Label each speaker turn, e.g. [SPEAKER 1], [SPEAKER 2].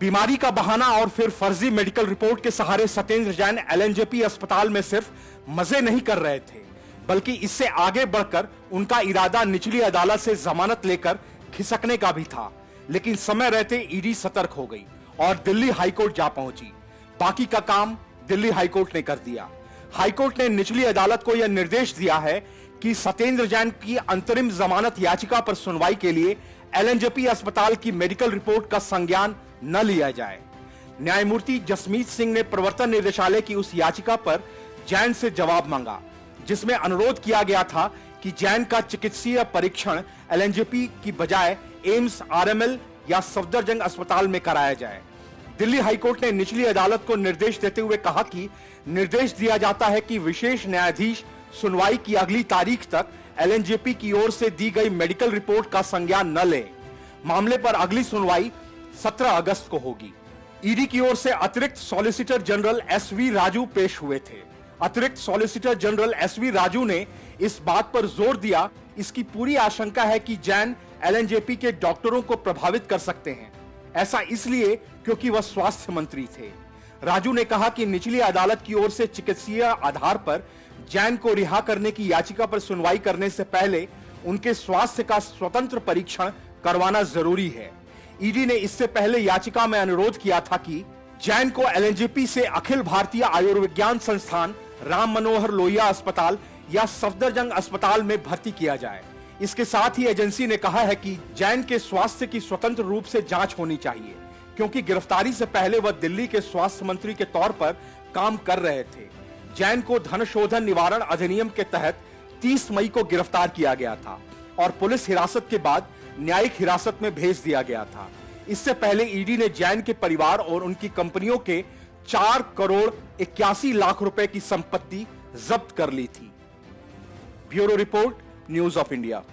[SPEAKER 1] बीमारी का बहाना और फिर फर्जी मेडिकल रिपोर्ट के सहारे सत्येंद्र जैन एलएनजेपी अस्पताल में सिर्फ मजे नहीं कर रहे थे, बल्कि इससे आगे बढ़कर उनका इरादा निचली अदालत से जमानत लेकर खिसकने का भी था। लेकिन समय रहते ईडी सतर्क हो गई और दिल्ली हाईकोर्ट जा पहुंची। बाकी का काम दिल्ली हाईकोर्ट ने कर दिया। हाईकोर्ट ने निचली अदालत को यह निर्देश दिया है कि सत्येंद्र जैन की अंतरिम जमानत याचिका पर सुनवाई के लिए एलएनजेपी अस्पताल की मेडिकल रिपोर्ट का संज्ञान न लिया जाए। न्यायमूर्ति जसमीत सिंह ने प्रवर्तन निदेशालय की उस याचिका पर जैन से जवाब मांगा, जिसमें अनुरोध किया गया था कि जैन का चिकित्सीय परीक्षण एलएनजेपी की बजाय एम्स, आरएमएल या सफदरजंग अस्पताल में कराया जाए। दिल्ली हाईकोर्ट ने निचली अदालत को निर्देश देते हुए कहा कि निर्देश दिया जाता है कि विशेष न्यायाधीश सुनवाई की अगली तारीख तक एलएनजेपी की ओर से दी गई मेडिकल रिपोर्ट का संज्ञान न ले। मामले पर अगली सुनवाई 17 अगस्त को होगी। ईडी की ओर से अतिरिक्त सॉलिसिटर जनरल एसवी राजू पेश हुए थे। अतिरिक्त सॉलिसिटर जनरल एसवी राजू ने इस बात पर जोर दिया, इसकी पूरी आशंका है कि जैन एलएनजेपी के डॉक्टरों को प्रभावित कर सकते हैं। ऐसा इसलिए क्योंकि वह स्वास्थ्य मंत्री थे। राजू ने कहा कि निचली अदालत की ओर से चिकित्सीय आधार पर जैन को रिहा करने की याचिका पर सुनवाई करने से पहले उनके स्वास्थ्य का स्वतंत्र परीक्षण करवाना जरूरी है। ईडी ने इससे पहले याचिका में अनुरोध किया था कि जैन को एलएनजेपी से अखिल भारतीय आयुर्विज्ञान संस्थान, राम मनोहर लोहिया अस्पताल या सफदरजंग अस्पताल में भर्ती किया जाए। इसके साथ ही एजेंसी ने कहा है कि जैन के स्वास्थ्य की स्वतंत्र रूप से जांच होनी चाहिए, क्योंकि गिरफ्तारी से पहले वह दिल्ली के स्वास्थ्य मंत्री के तौर पर काम कर रहे थे। जैन को धन शोधन निवारण अधिनियम के तहत 30 मई को गिरफ्तार किया गया था और पुलिस हिरासत के बाद न्यायिक हिरासत में भेज दिया गया था। इससे पहले ईडी ने जैन के परिवार और उनकी कंपनियों के 4 करोड़ 81 लाख रुपए की संपत्ति जब्त कर ली थी। Bureau report, news of India.